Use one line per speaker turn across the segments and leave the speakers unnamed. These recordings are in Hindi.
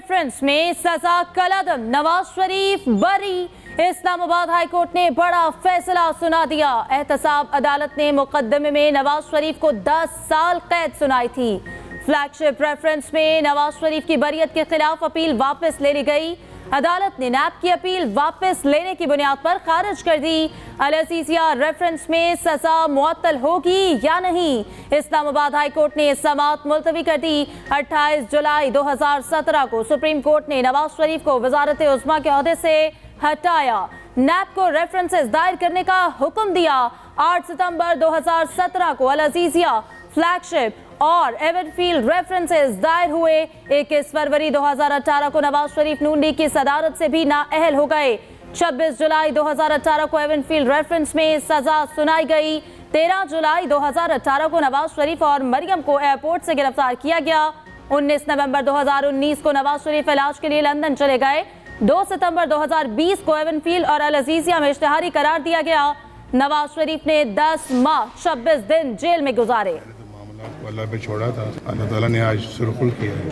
रेफरेंस में सजा कलअदम, नवाज शरीफ बरी। इस्लामाबाद हाई कोर्ट ने बड़ा फैसला सुना दिया। एहतसाब अदालत ने मुकदमे में नवाज शरीफ को 10 साल कैद सुनाई थी। फ्लैगशिप रेफरेंस में नवाज शरीफ की बरियत के खिलाफ अपील वापस ले ली गई। अदालत ने नैब की अपील वापस लेने की बुनियाद पर खारिज कर दी। अल अज़ीज़िया रेफरेंस में सजा मुअत्तल होगी या नहीं, इस्लामाबाद हाई कोर्ट ने समाअत मुलतवी कर दी। 28 जुलाई 2017 को सुप्रीम कोर्ट ने नवाज शरीफ को वजारत उज़्मा के ओहदे से हटाया। नैब को रेफरेंसेस दायर करने का हुक्म दिया। 8 सितंबर 2017 को अल अज़ीज़िया, फ्लैगशिप और एवनफील्ड रेफरेंसेस दायर हुए। 21 फरवरी 2018 को नवाज शरीफ नून लीग की सदारत से भी नाअहल हो गए। 26 जुलाई 2018 को एवनफील्ड रेफरेंस में सजा सुनाई गई। 13 जुलाई 2018 को नवाज शरीफ और मरियम को एयरपोर्ट से गिरफ्तार किया गया। 19 नवंबर 2019 को नवाज शरीफ इलाज के लिए लंदन चले गए। 2 सितंबर 2020 को एवनफील्ड और अल अज़ीज़िया में इश्तिहारी करार दिया गया। नवाज शरीफ ने 10 माह 26 दिन जेल में गुजारे।
अल्लाह पे छोड़ा था, अल्लाह ताला ने आज सुरखुल किया है।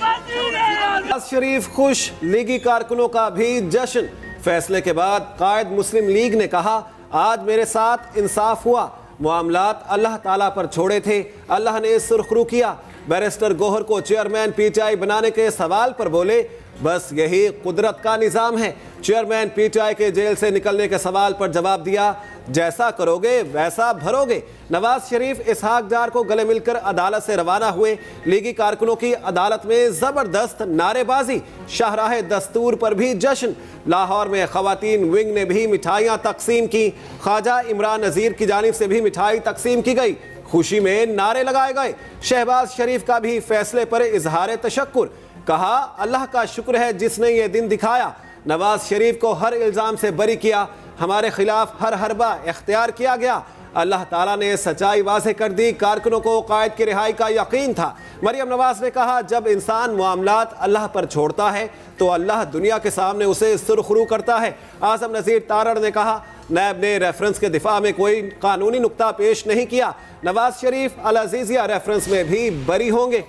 नवाज शरीफ खुश, लीगी कारकुनों का भी जश्न। फैसले के बाद कायद मुस्लिम लीग ने कहा, आज मेरे साथ इंसाफ हुआ, मामलात अल्लाह ताला पर छोड़े थे, अल्लाह ने सुरखरू किया। बैरिस्टर गौहर को चेयरमैन पीटीआई बनाने के सवाल पर बोले, बस यही कुदरत का निज़ाम है। चेयरमैन पीटीआई के जेल से निकलने के सवाल पर जवाब दिया, जैसा करोगे वैसा भरोगे। नवाज शरीफ इसहाक डार को गले मिलकर अदालत से रवाना हुए। लीगी कारकुनों की अदालत में जबरदस्त नारेबाजी, शाहराह दस्तूर पर भी जश्न। लाहौर में खवातीन विंग ने भी मिठाइयाँ तकसीम की। ख्वाजा इमरान नज़ीर की जानिब से भी मिठाई तकसीम की गई। खुशी में नारे लगाए गए। शहबाज शरीफ का भी फैसले पर इजहार तशक्कुर, कहा अल्लाह का शुक्र है जिसने ये दिन दिखाया। नवाज शरीफ को हर इल्ज़ाम से बरी किया, हमारे खिलाफ हर हरबा इख्तियार किया गया। अल्लाह ताला ने सच्चाई वाज़ेह कर दी। कारकुनों को कायद की रिहाई का यकीन था। मरियम नवाज ने कहा, जब इंसान मामलात अल्लाह पर छोड़ता है तो अल्लाह दुनिया के सामने उसे सुरखरू करता है। आज़म नज़ीर तारड़ ने कहा, नैब ने रेफरेंस के दिफा में कोई कानूनी नुक्ता पेश नहीं किया। नवाज शरीफ अल अज़ीज़िया रेफरेंस में भी बरी होंगे।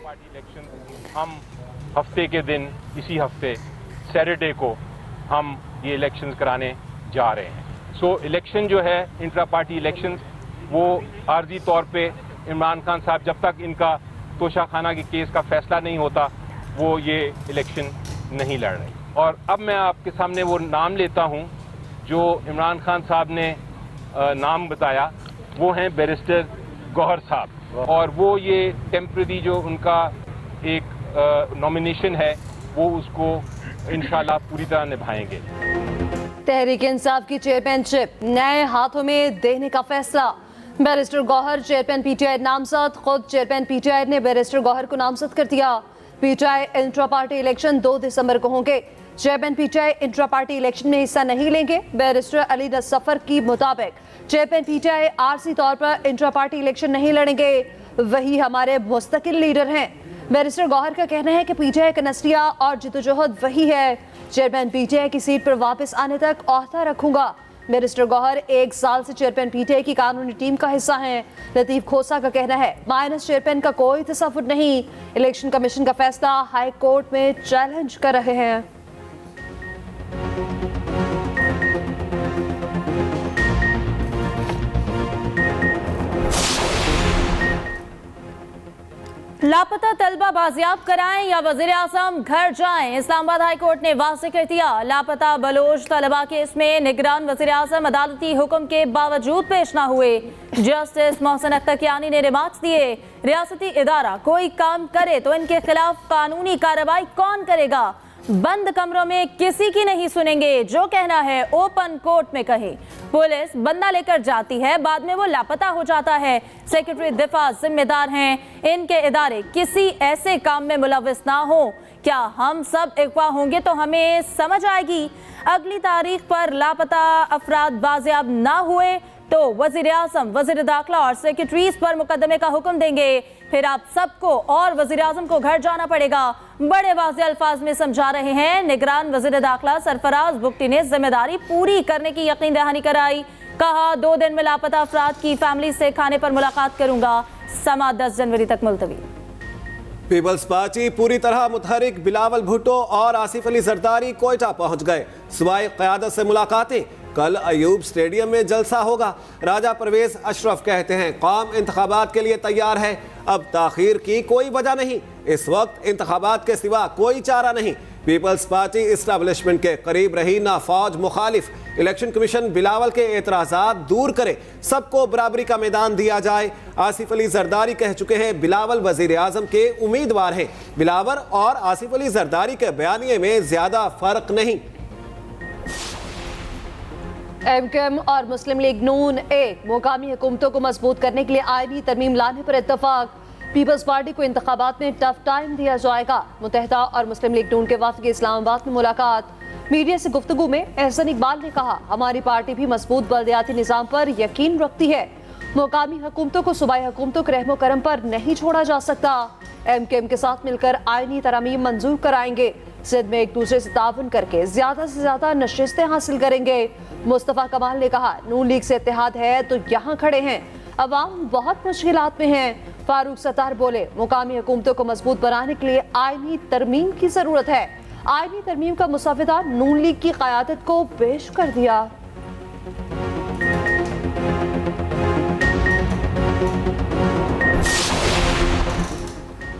हम हफ्ते के दिन, इसी हफ्ते सैटरडे को हम ये इलेक्शंस कराने जा रहे हैं। सो इलेक्शन जो है, इंट्रा पार्टी इलेक्शंस, वो आर्जी तौर पे इमरान खान साहब जब तक इनका तोशाखाना के केस का फैसला नहीं होता वो ये इलेक्शन नहीं लड़ रहे। और अब मैं आपके सामने वो नाम लेता हूँ जो इमरान खान साहब ने नाम बताया, वो हैं बैरिस्टर गौहर साहब। और वो ये टेम्परेरी जो उनका एक नॉमिनेशन है वो उसको इंशाल्लाह पूरी तरह निभाएंगे।
तहरीक इंसाफ की चेयरमैनशिप नए हाथों में देने का फैसला। बैरिस्टर गौहर चेयरमैन पीटीआई नामजद। खुद चेयरमैन पीटीआई ने बैरिस्टर गौहर को नामजद कर दिया। पीटीआई इंट्रा पार्टी इलेक्शन 2 दिसंबर को होंगे। Chairman PTI intra party election में हिस्सा नहीं लेंगे। बैरिस्टर अली सफर की मुताबिक चेयरमैन पीटीआई आरसी तौर पर इंट्रा पार्टी इलेक्शन नहीं लड़ेंगे, वही हमारे मुस्तकिल लीडर हैं। बैरिस्टर गौहर का कहना है कि पीटीआई का नस्रिया और जिद्दोजहद वही है। चेयरमैन पीटीआई की सीट पर वापस आने तक ओहदा रखूंगा। बैरिस्टर गौहर 1 साल से चेयरमैन पीटीआई की कानूनी टीम का हिस्सा हैं। लतीफ खोसा का कहना है, माइनस चेयरमैन का कोई तसव्वुर नहीं। इलेक्शन कमीशन का फैसला हाई कोर्ट में चैलेंज कर रहे हैं। लापता तलबा बाजियाब कराएं या वजीर आज़म घर जाएं, इस्लामाबाद हाई कोर्ट ने वाज़ेह कर दिया। लापता बलोच तलबा केस में निगरान वजीर आज़म अदालती हुक्म के बावजूद पेश न हुए। जस्टिस मोहसिन अख्तर कियानी ने रिमार्क्स दिए, रियासती इदारा कोई काम करे तो इनके खिलाफ कानूनी कार्रवाई कौन करेगा। बंद कमरों में किसी की नहीं सुनेंगे, जो कहना है ओपन कोर्ट में कहे। पुलिस बंदा लेकर जाती है, बाद में वो लापता हो जाता है। सेक्रेटरी दिफा जिम्मेदार हैं, इनके इदारे किसी ऐसे काम में मुलव्विस ना हो। क्या हम सब इकवा होंगे तो हमें समझ आएगी। अगली तारीख पर लापता अफराद बाजियाब ना हुए तो वजीर आज़म, वजीर दाखिला और सेक्रेटरीज पर मुकदमे का हुक्म देंगे। फिर आप सबको और वजीर आज़म को घर जाना पड़ेगा। बड़े वाज़ेह अल्फाज में समझा रहे हैं। निगरान वजीर दाखिला सरफराज बुगटी ने जिम्मेदारी पूरी करने की यकीन दहानी कराई। कहा, 2 दिन में लापता अफराद की फैमिली से खाने पर मुलाकात करूंगा। समा 10 जनवरी तक मुलतवी।
पीपल्स पार्टी पूरी तरह मुतहरिक। बिलावल भुट्टो और आसिफ अली जरदारी कोयटा पहुंच गए। सूबाई क़यादत से मुलाकातें। कल अयूब स्टेडियम में जलसा होगा। राजा परवेज अशरफ कहते हैं कौम इंतखाबात के लिए तैयार है, अब ताखीर की कोई वजह नहीं, इस वक्त इंतखाबात के सिवा कोई चारा नहीं। पीपल्स पार्टी इस्टेब्लिशमेंट के करीब रही ना फौज मुखालिफ। इलेक्शन कमीशन बिलावल के एतराज़ात दूर करे, सबको बराबरी का मैदान दिया जाए। आसिफ अली जरदारी कह चुके हैं बिलावल वजीर आजम के उम्मीदवार हैं। बिलावल और आसिफ अली जरदारी के बयानिए में ज्यादा फर्क नहीं।
एमकेएम और मुस्लिम लीग नून एक मुकामी हुकूमतों को मजबूत करने के लिए आईनी तरमीम लाने पर इत्तफाक। पीपल्स पार्टी को इंतखाबात में टफ टाइम दिया जाएगा। मुत्तहिदा और मुस्लिम लीग नून के वफद की इस्लामाबाद में मुलाकात। मीडिया से गुफ्तगू में एहसन इकबाल ने कहा हमारी पार्टी भी मजबूत बलदियाती निज़ाम पर यकीन रखती है। मुकामी हुकूमतों को सूबाई हुकूमतों के रहमो करम पर नहीं छोड़ा जा सकता। एमकेएम के साथ मिलकर आईनी तरमीम मंजूर कराएंगे। सिंध में एक दूसरे से ताउन करके ज्यादा से ज्यादा नशिस्तें हासिल करेंगे। मुस्तफ़ा कमाल ने कहा नून लीग से इत्तेहाद है तो यहाँ खड़े हैं, अवाम बहुत मुश्किलात में हैं। फारूक सत्तार बोले मुकामी हुकूमतों को मजबूत बनाने के लिए आईनी तरमीम की जरूरत है। आईनी तरमीम का मुसविदा नून लीग की क़यादत को पेश कर दिया।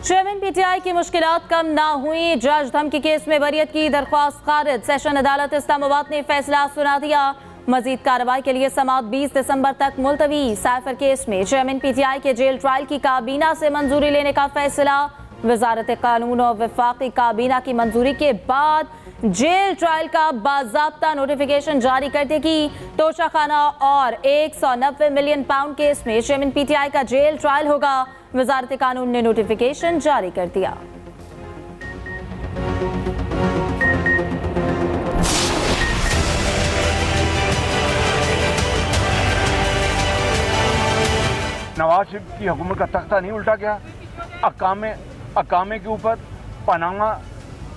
चेयरमैन पीटीआई की मुश्किलात कम ना हुई। जज धमकी केस में बरियत की दरख्वास्त खारिज। सेशन अदालत इस्लामाबाद ने फैसला सुना दिया। मजीद कार्रवाई के लिए समाअत 20 दिसंबर तक मुलतवी। साइफर केस में चेयरमैन पीटीआई के जेल ट्रायल की काबीना से मंजूरी लेने का फैसला। वजारत कानून और वफाकी काबीना की मंजूरी के बाद जेल ट्रायल का बाज़ाब्ता नोटिफिकेशन जारी कर देगी। तोशा खाना और 190 मिलियन पाउंड केस में चेयरमैन पीटीआई का जेल ट्रायल होगा। वजारत कानून ने नोटिफिकेशन जारी कर दिया।
नवाज शरीफ की हुकूमत का तख्ता नहीं उल्टा गया। अकामे के ऊपर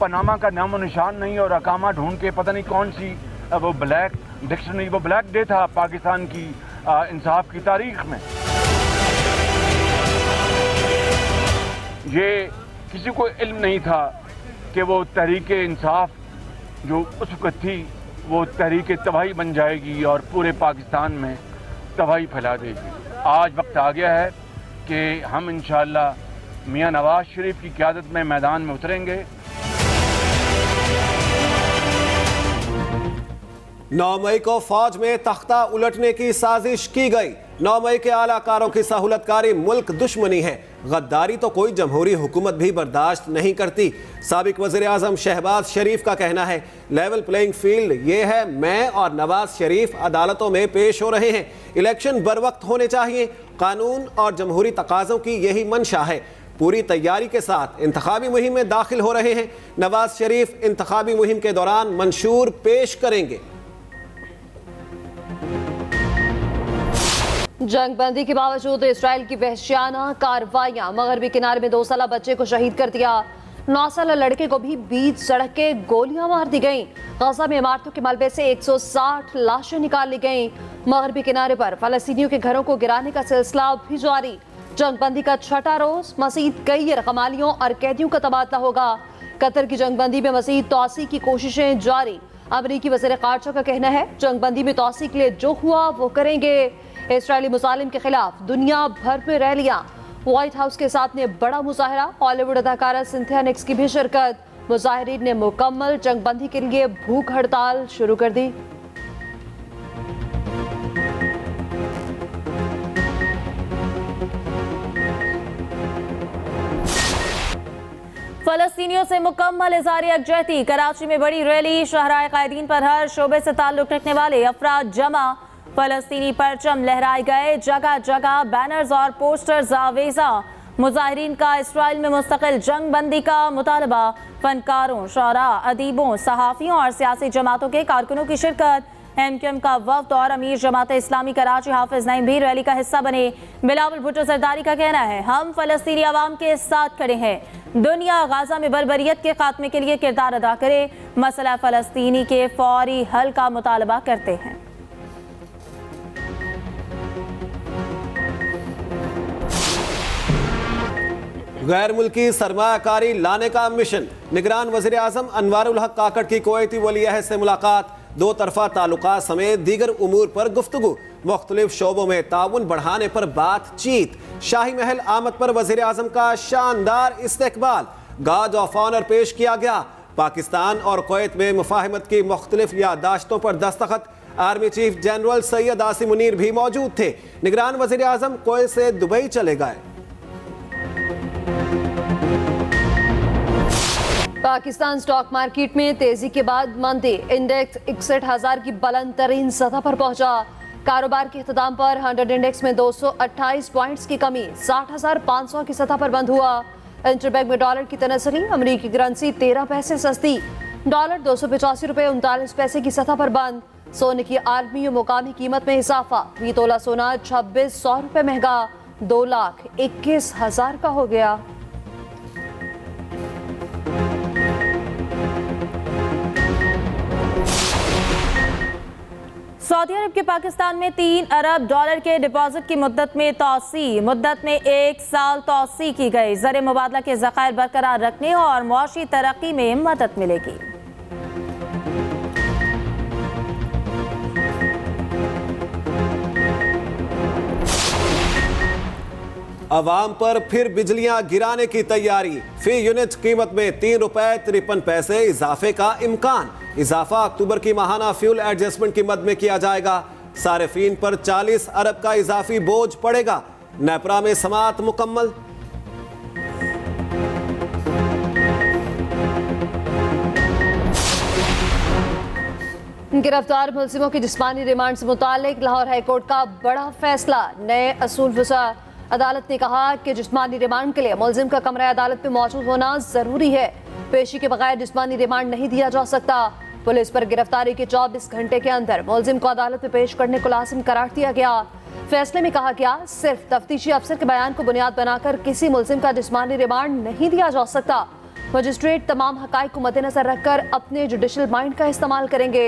पनामा का नामो निशान नहीं और अकामा ढूंढ के पता नहीं कौन सी वो ब्लैक डिक्शनरी, वो ब्लैक डे था पाकिस्तान की इंसाफ की तारीख में। ये किसी को इल्म नहीं था कि वो तहरीक इंसाफ जो उस वक्त थी वो तहरीक तबाही बन जाएगी और पूरे पाकिस्तान में तबाही फैला देगी। आज वक्त आ गया है कि हम इंशाअल्लाह मियां नवाज शरीफ की क़यादत में मैदान में उतरेंगे।
9 मई को फौज में तख्ता उलटने की साजिश की गई। 9 मई के आलाकारों की सहूलतकारी मुल्क दुश्मनी है। गद्दारी तो कोई जमहूरी हुकूमत भी बर्दाश्त नहीं करती। साबिक वज़ीर आज़म शहबाज शरीफ का कहना है लेवल प्लेइंग फील्ड ये है, मैं और नवाज शरीफ अदालतों में पेश हो रहे हैं। इलेक्शन बर वक्त होने चाहिए। कानून और जमहूरी तकाज़ों की यही मंशा है। पूरी तैयारी के साथ इंतखाबी मुहिम में दाखिल हो रहे हैं। नवाज शरीफ इंतखाबी मुहिम के दौरान मंशूर पेश करेंगे।
जंग बंदी के बावजूद इसराइल की वहशियाना कार्रवाइयां। मगरबी किनारे में 2 साला बच्चे को शहीद कर दिया। 9 साला लड़के को भी बीच सड़क के गोलियां मार दी गईं। गजा में इमारतों के मलबे से 160 लाशें निकाल ली गईं। मगरबी किनारे पर फलस्तीनियों के घरों को गिराने का सिलसिला भी जारी। जंगबंदी का 6ठा रोज। मजीद कई रकमालियों और कैदियों का तबादला होगा। कतर की जंगबंदी में मजीद तोसी की कोशिशें जारी। अमरीकी वज़ीर ख़ारजा का कहना है जंगबंदी में तोसी के लिए जो हुआ वो करेंगे। इसराइली मुजालिम के खिलाफ दुनिया भर में रैलियां। व्हाइट हाउस के साथ ने बड़ा मुजाहरा। हॉलीवुड अदाकारा सिंथिया निक्स की भी शिरकत। मुजाहिरीन ने मुकम्मल जंगबंदी के लिए भूख हड़ताल शुरू कर दी।
फलस्तीनियों से मुकम्मल इज़हार यकजहती। कराची में बड़ी रैली। शाहराए कायदीन पर हर शोबे से ताल्लुक रखने वाले अफराद जमा। फलस्तीनी परचम लहराए गए। जगह जगह बैनर्स और पोस्टर्स आवेजा। मुजाहिरीन का इसराइल में मुस्तकिल जंग बंदी का मुतालबा। फनकारों, शौरा, अदीबों, सहाफ़ियों और सियासी जमातों के कारकुनों की शिरकत। एमकेएम का वफ्द और अमीर जमात इस्लामी कराची हाफिज नईम भी रैली का हिस्सा बने। बिलावल भुट्टो जरदारी का कहना है हम फलस्तीनी अवाम के साथ खड़े हैं। दुनिया गाजा में बर्बरियत के खात्मे के लिए किरदार अदा करे। मसला फलस्तीनी के फौरी हल का मुतालबा करते हैं।
गैर मुल्की सरमायाकारी लाने का मिशन। निगरान वज़ीर आज़म अनवारुल हक काकड़ की कुवैती वली अहद से मुलाकात। दो तरफा ताल्लुकात समेत दीगर उमूर पर गुफ्तगू। मुख्तलिफ शोबों में ताउन बढ़ाने पर बातचीत। शाही महल आमद पर वज़ीर आज़म का शानदार इस्तकबाल। गार्ड ऑफ ऑनर पेश किया गया। पाकिस्तान और कुवैत में मुफाहमत की मुख्तलिफ यादाश्तों पर दस्तखत। Army chief general Syed Asim Munir भी मौजूद थे। निगरान वज़ीर आज़म कुवैत से दुबई चले गए।
पाकिस्तान स्टॉक मार्केट में तेजी के बाद मंदी। इंडेक्स 61,000 की बुलंद तरीन सतह पर पहुंचा। कारोबार के इख्तिताम पर 100 इंडेक्स में 228 पॉइंट्स की कमी 60,500 की सतह पर बंद हुआ। इंटरबैंक में डॉलर की तनसरी। अमरीकी करेंसी 13 पैसे सस्ती। डॉलर 285 रुपए 39 पैसे की सतह पर बंद। सोने की आलमी और मुकामी कीमत में इजाफा। 20 तोला सोना 2600 रुपए महंगा 2,21,000 का हो गया।
सऊदी अरब के पाकिस्तान में 3 अरब डॉलर के डिपॉजिट की मुद्दत में तौसी। मुद्दत में 1 साल तौसी की गई। ज़र मुबादला के ज़खायर बरकरार रखने और मुआशी तरक्की में मदद मिलेगी।
अवाम पर फिर बिजलियां गिराने की तैयारी। फी यूनिट कीमत में 3 रुपए 53 पैसे इजाफे का इम्कान। इजाफा अक्टूबर की माहाना फ्यूल एडजस्टमेंट की मद में किया जाएगा। सारिफीन पर 40 अरब का इजाफी बोझ पड़ेगा। नेपरा में समाअत मुकम्मल।
गिरफ्तार मुलजिमों की जिस्मानी रिमांड से मुतालिक लाहौर हाईकोर्ट का बड़ा फैसला। नए असूल वसा अदालत ने कहा कि जिस्मानी रिमांड के लिए मुलजिम का कमरा अदालत में मौजूद होना जरूरी है। पेशी के बगैर जिस्मानी रिमांड नहीं दिया जा सकता। पुलिस पर गिरफ्तारी के 24 घंटे के अंदर मुलजिम को अदालत में पेश करने को लाजिम करार दिया गया। फैसले में कहा गया, सिर्फ तफ्तीशी अफसर के बयान को बुनियाद बनाकर किसी मुलजिम का जिस्मानी रिमांड नहीं दिया जा सकता। मजिस्ट्रेट तमाम हकाइक को मद्देनजर रखकर अपने जुडिशल माइंड का इस्तेमाल करेंगे।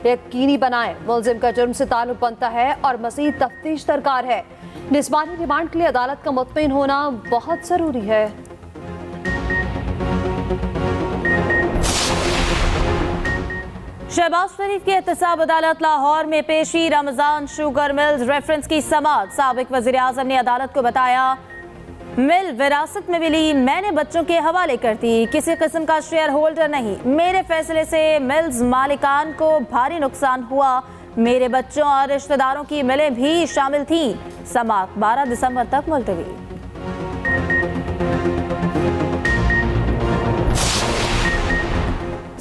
यकीनी बनाए मुलजिम का जुर्म से ताल्लुक बनता है और मज़ीद तफ्तीश दरकार है। जिस्मानी रिमांड के लिए अदालत का मुतमईन होना बहुत जरूरी है।
शहबाज शरीफ की एहतसाब अदालत लाहौर में पेशी। रमजान शुगर मिल्स रेफरेंस की समाअत। साबिक वज़ीर आज़म ने अदालत को बताया, मिल विरासत में मिली, मैंने बच्चों के हवाले कर दी, किसी किस्म का शेयर होल्डर नहीं। मेरे फैसले से मिल्स मालिकान को भारी नुकसान हुआ। मेरे बच्चों और रिश्तेदारों की मिलें भी शामिल थीं। समाअत 12 दिसंबर तक मुलतवी।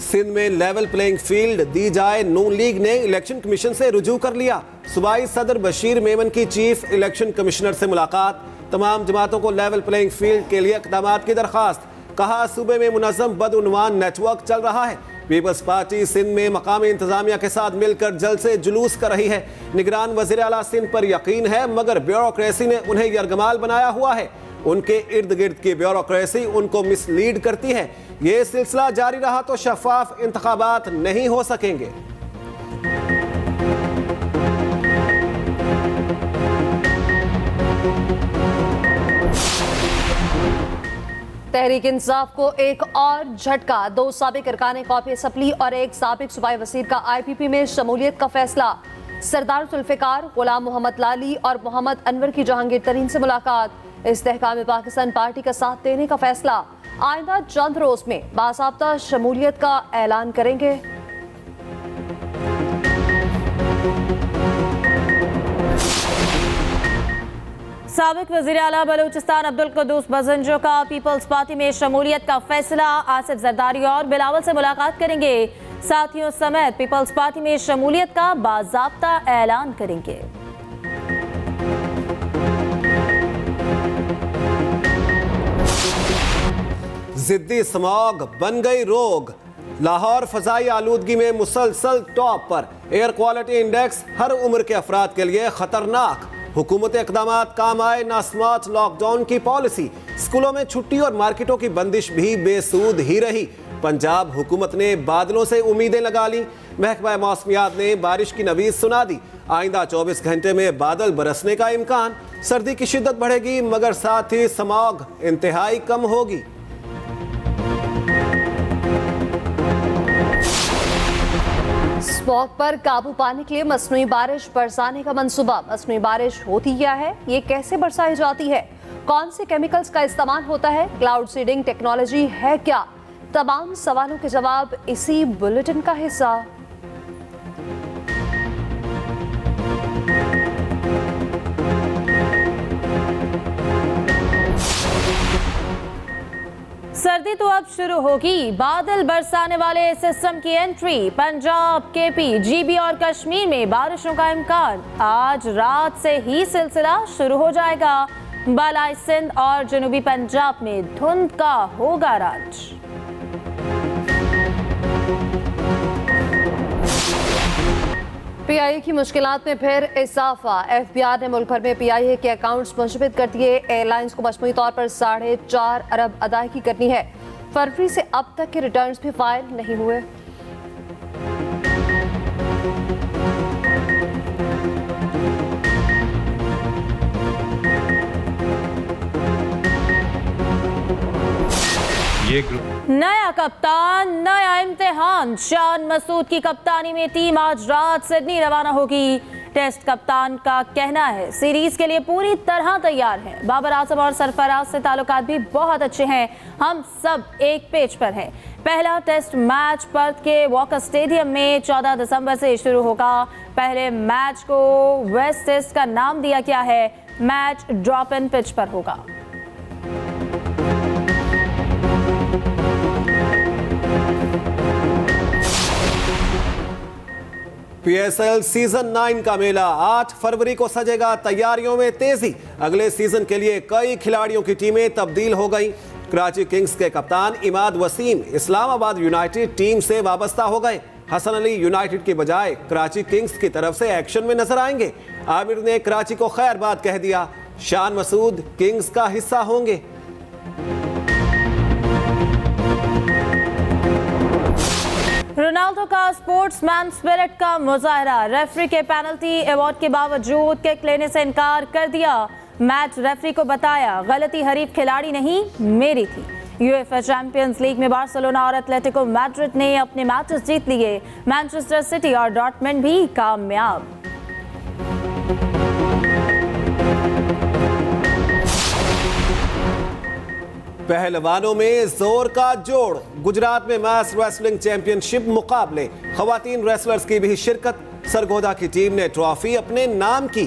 सिंध में लेवल प्लेइंग फील्ड दी जाए। नून लीग ने इलेक्शन कमीशन से रुजू कर लिया। सूबाई सदर बशीर मेमन की चीफ इलेक्शन कमिश्नर से मुलाकात। तमाम जमातों को लेवल प्लेइंग फील्ड के लिए इक़दामात की दरख्वास्त। कहा, सूबे में मुनज़्ज़म बदउनवान नेटवर्क चल रहा है। पीपल्स पार्टी सिंध में मकामी इंतजामिया के साथ मिलकर जल्द से जुलूस कर रही है। निगरान वज़ीर आला सिंध पर यकीन है, मगर ब्यूरोक्रेसी ने उन्हें यरगमाल बनाया हुआ है। उनके इर्द गिर्द की ब्यूरोक्रेसी उनको मिसलीड करती है। ये सिलसिला जारी रहा तो शफाफ इंतखाबात नहीं हो सकेंगे।
तहरीक इंसाफ को एक और झटका। 2 साबिक अरकान कौमी असम्बली और एक साबिक सूबाई वज़ीर का IPP में शमूलियत का फैसला। सरदार जुल्फ़िकार, गुलाम मोहम्मद लाली और मोहम्मद अनवर की जहांगीर तरीन से मुलाकात। इस्तेहकाम पाकिस्तान पार्टी का साथ देने का फैसला। आइंदा चंद रोज में बासाब्ता शमूलियत का ऐलान करेंगे।
साबिक वज़ीर आला बलूचिस्तान अब्दुल कुद्दूस बज़ंजो का पीपल्स पार्टी में शमूलियत का फैसला। आसिफ जरदारी और बिलावल से मुलाकात करेंगे। साथियों समेत पीपल्स पार्टी में शमूलियत का बाज़ाब्ता ऐलान करेंगे।
जिद्दी स्मॉग बन गई रोग। लाहौर फजाई आलूदगी में मुसलसल टॉप पर। एयर क्वालिटी इंडेक्स हर उम्र के अफराद के लिए खतरनाक। हुकूमत इक़दामात काम आए ना स्मार्ट लॉकडाउन की पॉलिसी। स्कूलों में छुट्टी और मार्केटों की बंदिश भी बेसूद ही रही। पंजाब हुकूमत ने बादलों से उम्मीदें लगा ली। महकमा मौसमियात ने बारिश की नवीज सुना दी। आइंदा 24 घंटे में बादल बरसने का इम्कान। सर्दी की शिद्दत बढ़ेगी मगर साथ ही स्मॉग इंतहाई कम होगी।
स्मॉग पर काबू पाने के लिए मसनूई बारिश बरसाने का मंसूबा। मसनूई बारिश होती क्या है, ये कैसे बरसाई जाती है, कौन से केमिकल्स का इस्तेमाल होता है, क्लाउड सीडिंग टेक्नोलॉजी है क्या, तमाम सवालों के जवाब इसी बुलेटिन का हिस्सा।
सर्दी तो अब शुरू होगी। बादल बरसाने वाले सिस्टम की एंट्री। पंजाब, केपी, जीबी और कश्मीर में बारिशों का इम्कान। आज रात से ही सिलसिला शुरू हो जाएगा। बालाई सिंध और जनूबी पंजाब में धुंध का होगा राज।
पीआईए की मुश्किलात में फिर इजाफा। एफबीआर ने मुल्क भर में पीआईए के अकाउंट्स मुंजमद कर दिए। एयरलाइंस को मजमूई तौर पर 4.5 अरब अदायगी करनी है। फरवरी से अब तक के रिटर्न्स भी फाइल नहीं हुए।
ये ग्रुप
नया कप्तान, नया इम्तिहान। शान मसूद की कप्तानी में टीम आज रात सिडनी रवाना होगी। टेस्ट कप्तान का कहना है सीरीज के लिए पूरी तरह तैयार है। बाबर आजम और सरफराज से ताल्लुकात भी बहुत अच्छे हैं। हम सब एक पेज पर हैं। पहला टेस्ट मैच पर्थ के वॉकर स्टेडियम में 14 दिसंबर से शुरू होगा। पहले मैच को वेस्ट टेस्ट का नाम दिया गया है। मैच ड्रॉप इन पिच पर होगा।
पीएसएल सीजन 9 का मेला 8 फरवरी को सजेगा। तैयारियों में तेजी। अगले सीजन के लिए कई खिलाड़ियों की टीमें तब्दील हो गई। कराची किंग्स के कप्तान इमाद वसीम इस्लामाबाद यूनाइटेड टीम से वाबस्ता हो गए। हसन अली यूनाइटेड के बजाय कराची किंग्स की तरफ से एक्शन में नजर आएंगे। आमिर ने कराची को खैर बात कह दिया। शान मसूद किंग्स का हिस्सा होंगे।
रोनाल्डो का स्पोर्ट्समैन स्पिरिट का मुजाहरा। रेफरी के पेनल्टी अवार्ड के बावजूद किक लेने से इनकार कर दिया। मैच रेफरी को बताया गलती हरीफ खिलाड़ी नहीं मेरी थी। यूएफए चैंपियंस लीग में बार्सिलोना और एटलेटिको मैड्रिड ने अपने मैचेस जीत लिए। मैनचेस्टर सिटी और डॉर्टमुंड भी कामयाब।
पहलवानों में जोर का जोड़। गुजरात में मास रेसलिंग चैंपियनशिप मुकाबले। खवातीन रेसलर्स की भी शिरकत। सरगोदा की टीम ने ट्रॉफी अपने नाम की।